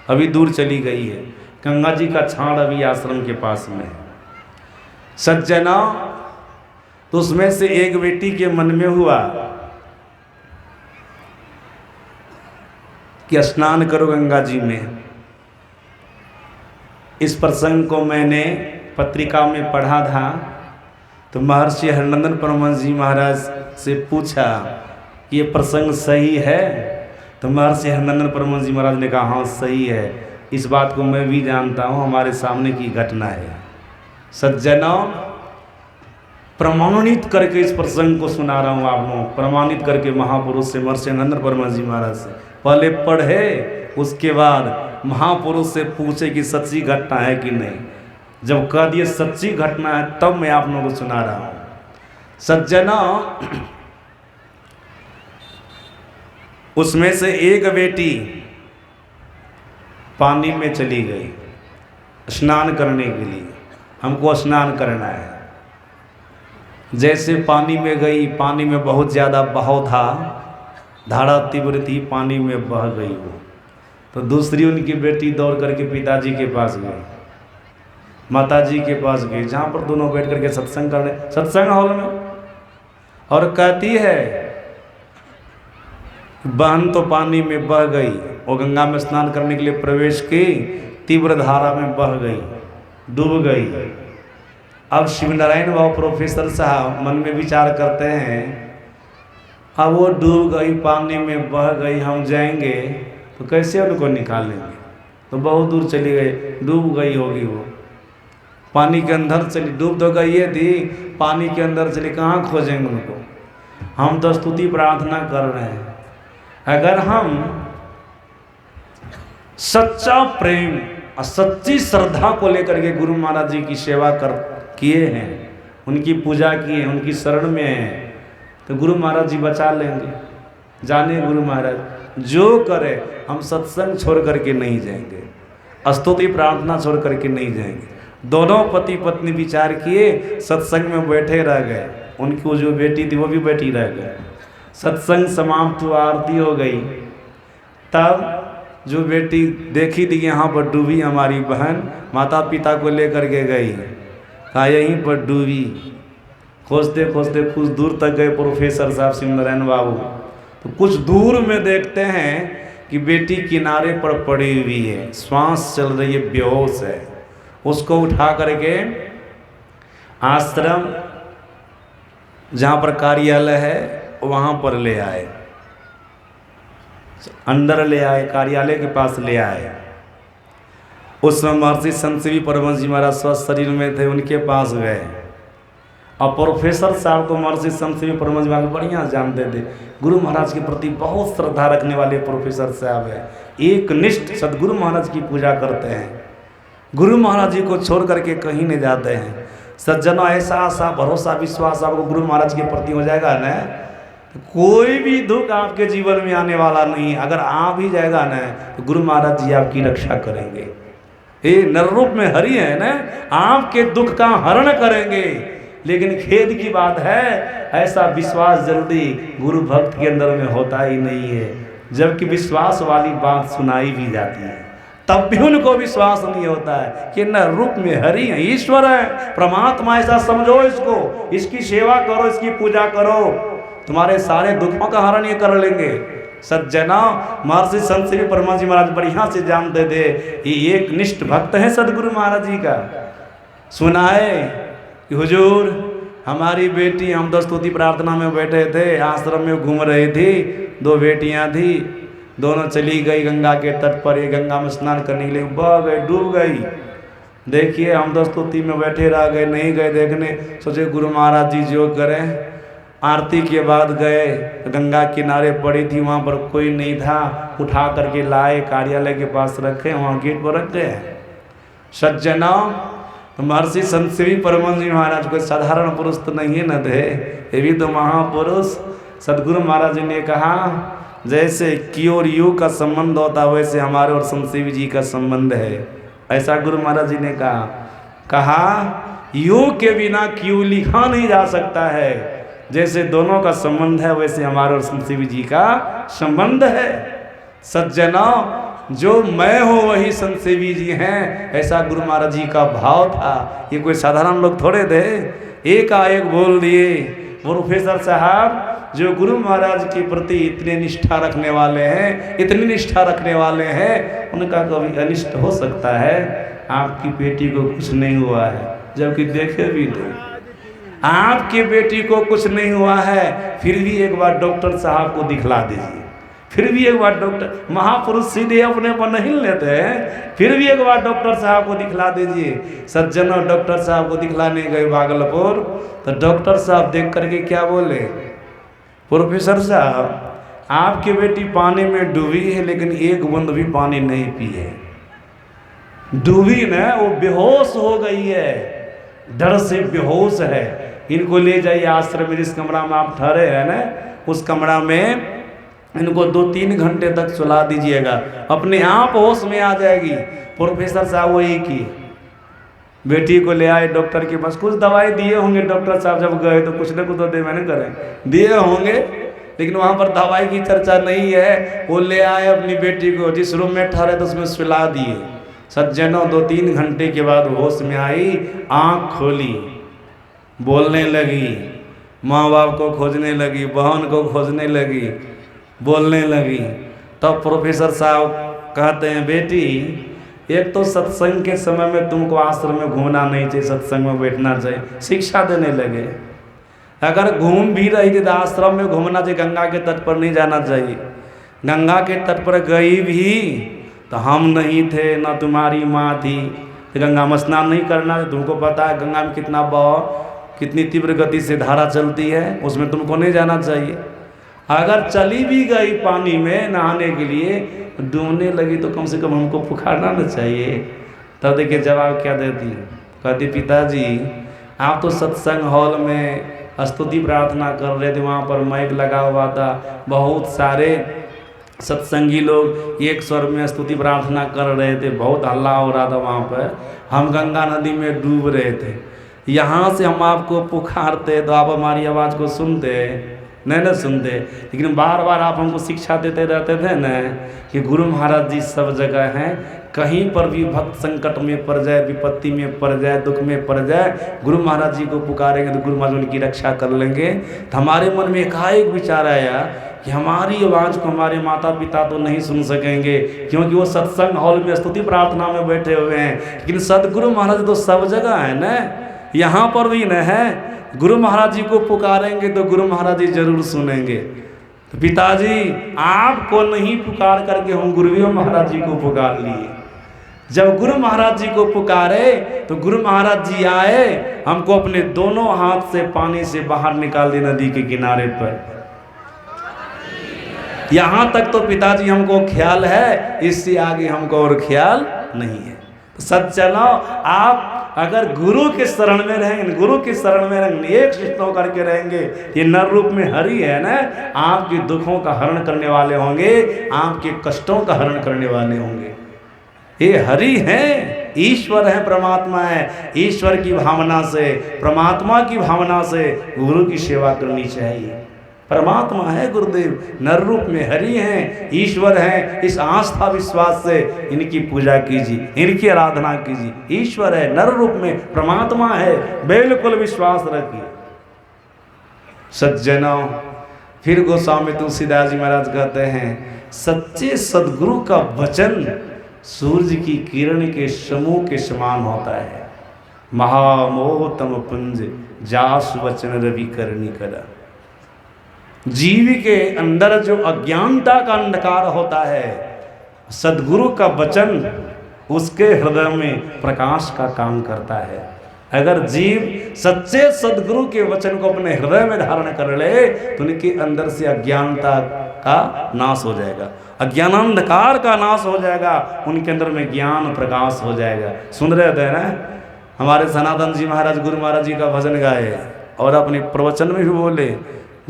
अभी दूर चली गई है। गंगा जी का छाड़ अभी आश्रम के पास में है। सज्जना, तो उसमें से एक बेटी के मन में हुआ कि स्नान करो गंगा जी में। इस प्रसंग को मैंने पत्रिका में पढ़ा था, तो महर्षि हरिनंदन परमहंस जी महाराज से पूछा कि ये प्रसंग सही है, तो महर्षि हरिनंदन परमहंस जी महाराज ने कहा हाँ सही है, इस बात को मैं भी जानता हूँ, हमारे सामने की घटना है। सज्जना, प्रमाणित करके इस प्रसंग को सुना रहा हूँ आप लोग, प्रमाणित करके महापुरुष से, महर्षि हरिनंदन परमहंस जी महाराज से। पहले पढ़े, उसके बाद महापुरुष से पूछे कि सच्ची घटना है कि नहीं। जब कह दिए सच्ची घटना है, तब मैं आप लोगों को सुना रहा हूँ। सज्जना, उसमें से एक बेटी पानी में चली गई स्नान करने के लिए, हमको स्नान करना है। जैसे पानी में गई, पानी में बहुत ज़्यादा बहाव था, धारा तीव्र थी, पानी में बह गई वो। तो दूसरी उनकी बेटी दौड़ करके पिताजी के पास गई, माताजी के पास गई, जहाँ पर दोनों बैठ करके सत्संग कर रहे, सत्संग हॉल में, और कहती है बहन तो पानी में बह गई, वो गंगा में स्नान करने के लिए प्रवेश की, तीव्र धारा में बह गई, डूब गई। अब शिव नारायण बाबू प्रोफेसर साहब मन में विचार करते हैं, अब वो डूब गई, पानी में बह गई, हम जाएंगे तो कैसे उनको निकालेंगे। तो बहुत दूर चली गई, डूब गई होगी वो, पानी के अंदर चली, डूब तो गई ये थी, पानी के अंदर चली, कहाँ खोजेंगे उनको। हम तो स्तुति प्रार्थना कर रहे हैं। अगर हम सच्चा प्रेम और सच्ची श्रद्धा को लेकर के गुरु महाराज जी की सेवा किए हैं, उनकी पूजा किए, उनकी शरण में हैं, तो गुरु महाराज जी बचा लेंगे। जाने गुरु महाराज जो करे, हम सत्संग छोड़ करके नहीं जाएंगे, स्तुति प्रार्थना छोड़ करके नहीं जाएंगे। दोनों पति पत्नी विचार किए, सत्संग में बैठे रह गए। उनकी जो बेटी थी वो भी बैठी रह गए। सत्संग समाप्त हुआ, आरती हो गई, तब जो बेटी देखी थी यहाँ पर डूबी हमारी बहन, माता पिता को लेकर के गई, कहा यहीं पर डूबी, खोजते खोजते कुछ दूर तक गए प्रोफेसर साहब शिवनारायण बाबू, तो कुछ दूर में देखते हैं कि बेटी किनारे पर पड़ी हुई है, श्वास चल रही है, बेहोश है। उसको उठा करके आश्रम जहाँ पर कार्यालय है वहाँ पर ले आए, अंदर ले आए, कार्यालय के पास ले आए। उस समय महर्षि संत सेवी परमहंस जी महाराज स्वस्थ शरीर में थे, उनके पास गए। और प्रोफेसर साहब को महर्षि संत सेवी परमहंस जी महाराज बढ़िया जानते थे, गुरु महाराज के प्रति बहुत श्रद्धा रखने वाले प्रोफेसर साहब है, एक निष्ठ सदगुरु महाराज की पूजा करते हैं, गुरु महाराज जी को छोड़ करके कहीं नहीं जाते हैं। सज्जनों, ऐसा आशा भरोसा विश्वास आपको गुरु महाराज के प्रति हो जाएगा ना, तो कोई भी दुख आपके जीवन में आने वाला नहीं। अगर आ भी जाएगा ना तो गुरु महाराज जी आपकी रक्षा करेंगे। ये नर रूप में हरि है ना, आपके दुख का हरण करेंगे। लेकिन खेद की बात है, ऐसा विश्वास जल्दी गुरु भक्त के अंदर में होता ही नहीं है। जबकि विश्वास वाली बात सुनाई भी जाती है तब भी उनको विश्वास नहीं होता है कि न रूप में हरि है, ईश्वर है, परमात्मा। ऐसा समझो इसको, इसकी सेवा करो, इसकी पूजा करो, तुम्हारे सारे दुखों का हरण ये कर लेंगे। सज्जना, महर्षि संत सेवी परमहंस जी महाराज बढ़िया से जानते थे ये एक निष्ठ भक्त है सदगुरु महाराज जी का। सुनाए कि हुजूर हमारी बेटी, हम तो स्तुति प्रार्थना में बैठे थे, आश्रम में घूम रही थी, 2 बेटियां थी, दोनों चली गई गंगा के तट पर। ये गंगा में स्नान करने के लिए बह गई, डूब गई। देखिए हम तो स्तुति में बैठे रह गए, नहीं गए देखने। सोचे गुरु महाराज जी जो करें। आरती के बाद गए, गंगा किनारे पड़ी थी, वहाँ पर कोई नहीं था, उठा करके लाए, कार्यालय के पास रखे, वहाँ गेट पर रख गए। सज्जना, महर्षि संत सेवी परमहंस जी महाराज कोई साधारण पुरुष तो नहीं न थे, ये भी तो महापुरुष। सदगुरु महाराज जी ने कहा जैसे की और यू का संबंध होता वैसे हमारे और संत सेवी जी का संबंध है। ऐसा गुरु महाराज जी ने कहा यू के बिना क्यों लिखा नहीं जा सकता है, जैसे दोनों का संबंध है वैसे हमारे और संत सेवी जी का संबंध है। सज्जना, जो मैं हूँ वही संत सेवी जी हैं, ऐसा गुरु महाराज जी का भाव था। ये कोई साधारण लोग थोड़े थे, एकाएक बोल दिए। प्रोफेसर साहब जो गुरु महाराज के प्रति इतने निष्ठा रखने वाले हैं, इतनी निष्ठा रखने वाले हैं, उनका कभी अनिष्ट हो सकता है? आपकी बेटी को कुछ नहीं हुआ है, जबकि देखे भी नहीं, आपकी बेटी को कुछ नहीं हुआ है, फिर भी एक बार डॉक्टर साहब को दिखला दीजिए। फिर भी एक बार डॉक्टर, महापुरुष सीधे अपने पर नहीं लेते हैं, फिर भी एक बार डॉक्टर साहब को दिखला दीजिए। सज्जनों, डॉक्टर साहब को दिखलाने गए भागलपुर, तो डॉक्टर साहब देख करके क्या बोले, प्रोफेसर साहब आपकी बेटी पानी में डूबी है लेकिन एक बूंद भी पानी नहीं पी है। डूबी ना, वो बेहोश हो गई है, डर से बेहोश है। इनको ले जाइए आश्रम में, जिस कमरा में आप ठहरे हैं ना, उस कमरा में इनको 2-3 घंटे तक सुला दीजिएगा, अपने आप होश में आ जाएगी। प्रोफेसर साहब वही की बेटी को ले आए डॉक्टर के पास। कुछ दवाई दिए होंगे डॉक्टर साहब, जब गए तो कुछ न कुछ तो दे मैंने करें दिए होंगे, लेकिन वहाँ पर दवाई की चर्चा नहीं है। वो ले आए अपनी बेटी को, जिस रूम में ठहरे तो उसमें सुला दिए। सज्जनों, 2-3 घंटे के बाद होश में आई, आँख खोली, बोलने लगी, माँ बाप को खोजने लगी, बहन को खोजने लगी, बोलने लगी। तब प्रोफेसर साहब कहते हैं बेटी, एक तो सत्संग के समय में तुमको आश्रम में घूमना नहीं चाहिए, सत्संग में बैठना चाहिए, शिक्षा देने लगे। अगर घूम भी रही थी तो आश्रम में घूमना चाहिए, गंगा के तट पर नहीं जाना चाहिए। गंगा के तट पर गई भी तो हम नहीं थे, ना तुम्हारी माँ थी, तो गंगा में स्नान नहीं करना। तुमको पता है गंगा में कितना बहाव, कितनी तीव्र गति से धारा चलती है, उसमें तुमको नहीं जाना चाहिए। अगर चली भी गई पानी में नहाने के लिए, डूबने लगी तो कम से कम हमको पुकारना न चाहिए। तब देखिए जवाब क्या देती, कहती पिताजी आप तो सत्संग हॉल में स्तुति प्रार्थना कर रहे थे, वहाँ पर माइक लगा हुआ था, बहुत सारे सत्संगी लोग एक स्वर में स्तुति प्रार्थना कर रहे थे, बहुत हल्ला हो रहा था वहाँ पर, हम गंगा नदी में डूब रहे थे। यहाँ से हम आपको पुकारते तो आप हमारी आवाज़ को सुनते, नहीं सुनते। लेकिन बार बार आप हमको शिक्षा देते रहते थे न कि गुरु महाराज जी सब जगह हैं, कहीं पर भी भक्त संकट में पड़ जाए, विपत्ति में पड़ जाए, दुख में पड़ जाए, गुरु महाराज जी को पुकारेंगे तो गुरु महाराज उनकी रक्षा कर लेंगे। तो हमारे मन में एकाएक विचार आया कि हमारी आवाज़ को हमारे माता पिता तो नहीं सुन सकेंगे, क्योंकि वो सत्संग हॉल में स्तुति प्रार्थना में बैठे हुए हैं, लेकिन सदगुरु महाराज तो सब जगह है न, यहाँ पर भी न है। गुरु महाराज जी को पुकारेंगे तो गुरु महाराज जी जरूर सुनेंगे। तो पिताजी आपको नहीं पुकार करके हम गुरुदेव महाराज जी को पुकार लिए। जब गुरु महाराज जी को पुकारे तो गुरु महाराज जी आए, हमको अपने दोनों हाथ से पानी से बाहर निकाल दिए नदी के किनारे पर। यहाँ तक तो पिताजी हमको ख्याल है, इससे आगे हमको और ख्याल नहीं है। तो सज्जनों, आप अगर गुरु के शरण में रहेंगे, गुरु के शरण में रहेंगे, एक शिष्टों करके रहेंगे, ये नर रूप में हरि है ना, आपके दुखों का हरण करने वाले होंगे, आपके कष्टों का हरण करने वाले होंगे। ये हरि हैं, ईश्वर है, परमात्मा है। ईश्वर की भावना से, परमात्मा की भावना से गुरु की सेवा करनी चाहिए। परमात्मा है गुरुदेव, नर रूप में हरि हैं, ईश्वर हैं। इस आस्था विश्वास से इनकी पूजा कीजिए, इनकी आराधना कीजिए। ईश्वर है, नर रूप में परमात्मा है, बिल्कुल विश्वास रखिए। सज्जनों, फिर गोस्वामी तुलसीदास जी महाराज कहते हैं, सच्चे सदगुरु का वचन सूर्य की किरण के समूह के समान होता है। महामोहतम पुंज जास वचन रवि करनी करा। जीव के अंदर जो अज्ञानता का अंधकार होता है, सदगुरु का वचन उसके हृदय में प्रकाश का काम करता है। अगर जीव सच्चे सदगुरु के वचन को अपने हृदय में धारण कर ले तो उनके अंदर से अज्ञानता का नाश हो जाएगा, अज्ञानांधकार का नाश हो जाएगा, उनके अंदर में ज्ञान प्रकाश हो जाएगा। सुन रहे थे ना, हमारे सनातन जी महाराज गुरु महाराज जी का भजन गाए और अपने प्रवचन में भी बोले,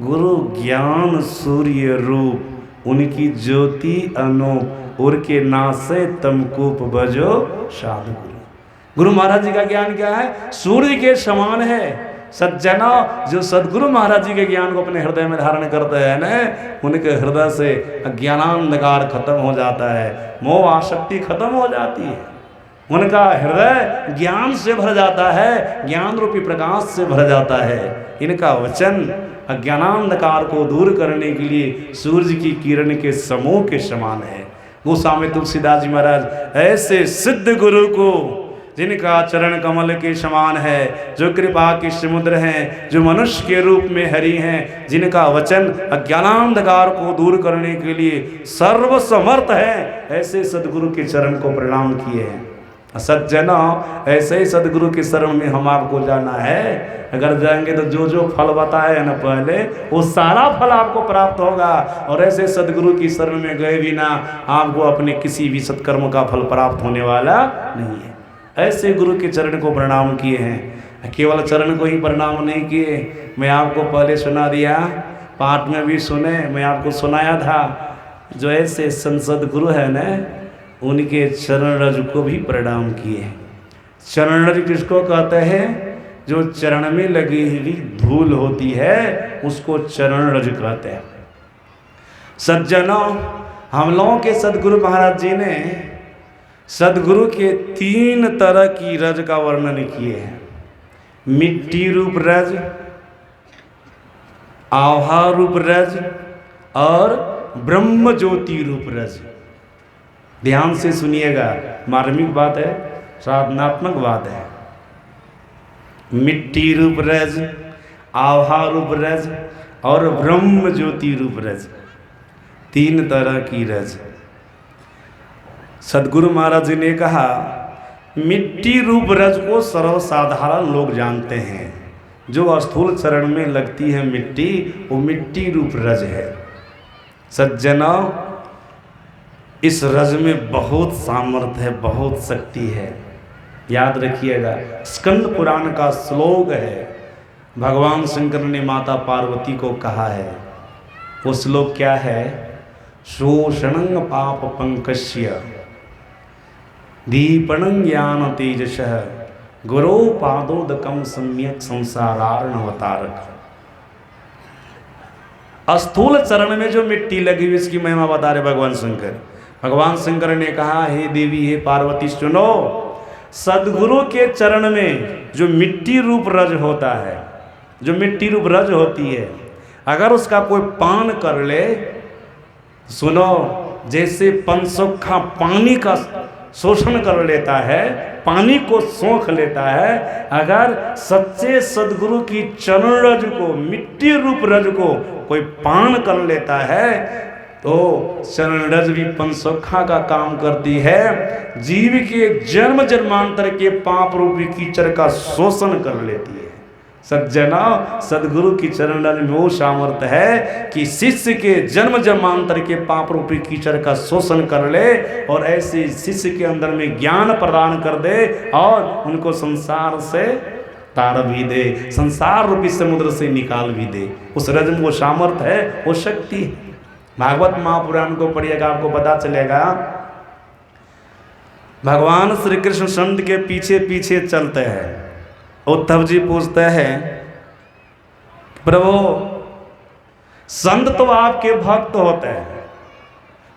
गुरु ज्ञान सूर्य रूप, उनकी ज्योति अनूप, उनके नासे तमकूप बजो साधु गुरु। गुरु महाराज जी का ज्ञान क्या है? सूर्य के समान है। सज्जना, जो सदगुरु महाराज जी के ज्ञान को अपने हृदय में धारण करते हैं ना, उनके हृदय से अज्ञानांधकार खत्म हो जाता है, मोह आसक्ति खत्म हो जाती है, उनका हृदय ज्ञान से भर जाता है, ज्ञान रूपी प्रकाश से भर जाता है। इनका वचन अज्ञानांधकार को दूर करने के लिए सूर्य की किरण के समूह के समान है। गोस्वामी तुलसीदास जी महाराज ऐसे सिद्ध गुरु को, जिनका चरण कमल के समान है, जो कृपा के समुद्र हैं, जो मनुष्य के रूप में हरि हैं, जिनका वचन अज्ञानांधकार को दूर करने के लिए सर्वसमर्थ है, ऐसे सदगुरु के चरण को प्रणाम किए हैं। सज्जना, ऐसे ही सदगुरु के शरण में हम आपको जाना है। अगर जाएंगे तो जो जो फल बताए है ना पहले, वो सारा फल आपको प्राप्त होगा। और ऐसे सदगुरु की शरण में गए बिना आपको अपने किसी भी सत्कर्म का फल प्राप्त होने वाला नहीं है। ऐसे गुरु के चरण को प्रणाम किए हैं। केवल चरण को ही प्रणाम नहीं किए, मैं आपको पहले सुना दिया, पाठ में भी सुने, मैं आपको सुनाया था। जो ऐसे संसद गुरु है ना, उनके चरण रज को भी प्रणाम किए। चरण रज किसको कहते हैं? जो चरण में लगी हुई धूल होती है उसको चरण रज कहते हैं। सज्जनों, हम लोगों के सदगुरु महाराज जी ने सदगुरु के 3 तरह की रज का वर्णन किए हैं। मिट्टी रूप रज, आभा रूप रज और ब्रह्म ज्योति रूप रज। ध्यान से सुनिएगा, मार्मिक बात है, साधनात्मक बात है। मिट्टी रूप रज, आभा रूप रज और ब्रह्म ज्योति रूप रज, 3 तरह की रज। सदगुरु महाराज जी ने कहा, मिट्टी रूप रज को सर्वसाधारण लोग जानते हैं। जो स्थूल चरण में लगती है मिट्टी, वो मिट्टी रूप रज है। सज्जनों, इस रज में बहुत सामर्थ्य है, बहुत शक्ति है। याद रखिएगा, स्कंद पुराण का श्लोक है, भगवान शंकर ने माता पार्वती को कहा है। वो श्लोक क्या है? शोषणं पाप पंकस्य दीपणं ज्ञान तेजसः गुरो पादोदकम सम्यक संसारार्णवतारक। स्थूल चरण में जो मिट्टी लगी हुई इसकी महिमा बता रहे भगवान शंकर। भगवान शंकर ने कहा, हे देवी, हे पार्वती, सुनो, सदगुरु के चरण में जो मिट्टी रूप रज होता है, जो मिट्टी रूप रज होती है, अगर उसका कोई पान कर ले, सुनो, जैसे पंचोखा पानी का शोषण कर लेता है, पानी को सोख लेता है, अगर सच्चे सदगुरु की चरण रज को, मिट्टी रूप रज को कोई पान कर लेता है तो चरण रज भी पंचोखा का काम करती है, जीव के जन्म जन्मांतर के पाप रूपी कीचड़ का शोषण कर लेती है। सज्जना, सदगुरु की चरण रज में वो सामर्थ्य है कि शिष्य के जन्म जन्मांतर के पाप रूपी कीचड़ का शोषण कर ले और ऐसे शिष्य के अंदर में ज्ञान प्रदान कर दे और उनको संसार से तार भी दे, संसार रूपी समुद्र से निकाल भी दे। उस रज में वो सामर्थ्य है, वो शक्ति है। भागवत महापुराण को पढ़िएगा, आपको पता चलेगा। भगवान श्री कृष्ण संत के पीछे पीछे चलते हैं। उद्धव जी पूछते हैं, प्रभु, संत तो आपके भक्त होते हैं,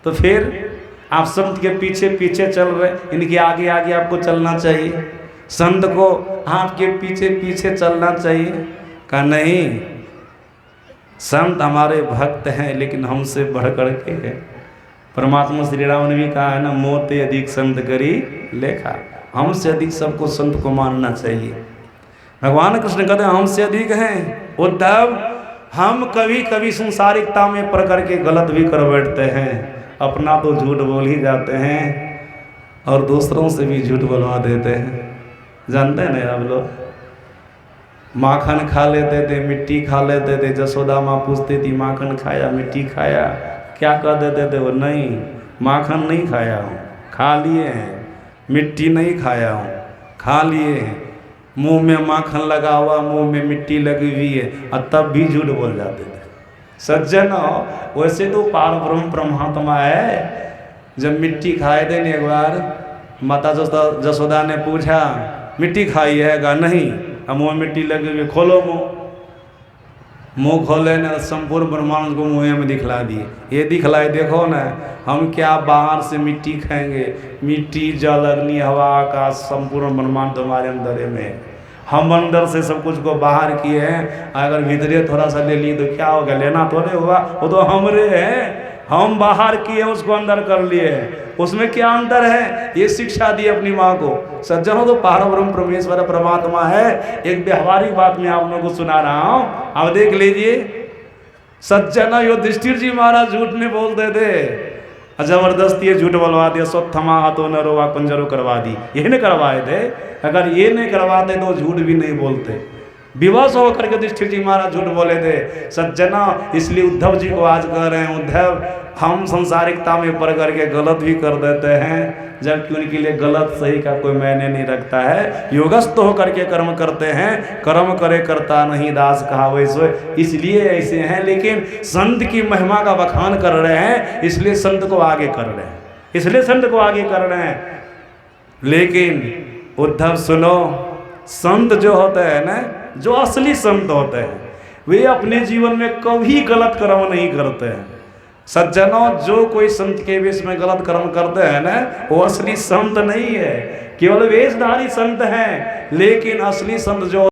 तो फिर आप संत के पीछे पीछे चल रहे, इनके आगे आगे आपको चलना चाहिए, संत को आपके पीछे पीछे चलना चाहिए। कहा नहीं, संत हमारे भक्त हैं लेकिन हमसे बढ़ कर के है। परमात्मा श्री राम ने भी कहा है ना, मोते अधिक संत करी लेखा, हमसे अधिक सबको संत को मानना चाहिए। भगवान कृष्ण कहते हैं हमसे अधिक हैं। उद्धव, हम कभी कभी संसारिकता में पड़ करके गलत भी कर बैठते हैं, अपना तो झूठ बोल ही जाते हैं और दूसरों से भी झूठ बोलवा देते हैं। जानते हैं ना आप लोग, माखन खा लेते थे, मिट्टी खा लेते थे। जसोदा माँ पूछती थी, माखन खाया, मिट्टी खाया? क्या कह देते थे वो, नहीं, माखन नहीं खाया हूँ, खा लिए हैं, मिट्टी नहीं खाया हूँ, खा लिए हैं। मुंह में माखन लगा हुआ, मुंह में मिट्टी लगी हुई है, और तब भी झूठ बोल जाते थे। सज्जन, वैसे तो पार ब्रह्म परमात्मा है। जब मिट्टी खाए थे एक बार, माता जसोदा ने पूछा, मिट्टी खाई है? कहा नहीं। अब मुँह मिट्टी लगी हुई, खोलो मुँह। मुँह खोले ना, संपूर्ण ब्रह्मांड को मुँह में दिखला दिए। ये दिखलाए, देखो ना, हम क्या बाहर से मिट्टी खाएंगे? मिट्टी, जल, अग्नि, हवा, आकाश, संपूर्ण ब्रह्मांड हमारे अंदर में। हम अंदर से सब कुछ को बाहर किए हैं, अगर भीतरे थोड़ा सा ले लिए तो क्या हो गया? लेना थोड़े हुआ, वो तो हमरे हैं। हम बाहर किए, उसको अंदर कर लिए हैं, उसमें क्या अंतर है? ये शिक्षा दी अपनी माँ को। सज्जनों, तो पार ब्रह्म परमेश्वर परमात्मा है। एक व्यवहारिक बात मैं आप लोगों को सुना रहा हूँ, आप देख लीजिए। सज्जन, युधिष्ठिर जी महाराज झूठ नहीं बोलते थे, जबरदस्ती झूठ बोलवा दिया, स्वत्थमा हाथों न रोवा पंजरो करवा दी। ये नहीं करवाए थे, अगर ये नहीं करवाते तो झूठ भी नहीं बोलते। विवश होकर के युधिष्ठिर जी महाराज झूठ बोले थे। सज्जना, इसलिए उद्धव जी को आज कह रहे हैं, उद्धव, हम संसारिकता में पड़ करके गलत भी कर देते हैं, जबकि उनके लिए गलत सही का कोई मायने नहीं रखता है। योगस्थ होकर के कर्म करते हैं, कर्म करे करता नहीं दास कहा वैसे, इसलिए ऐसे हैं। लेकिन संत की महिमा का बखान कर रहे हैं, इसलिए संत को आगे कर रहे हैं, इसलिए संत को आगे कर रहे हैं। लेकिन उद्धव सुनो, संत जो होते हैं ना, जो असली संत होते हैं, वे अपने जीवन में कभी गलत कर्म नहीं करते हैं। सज्जनों, जो कोई संत के वेश में गलत कर्म करते हैं ना, वो असली संत नहीं है, केवल वेशधारी संत हैं। लेकिन असली संत जो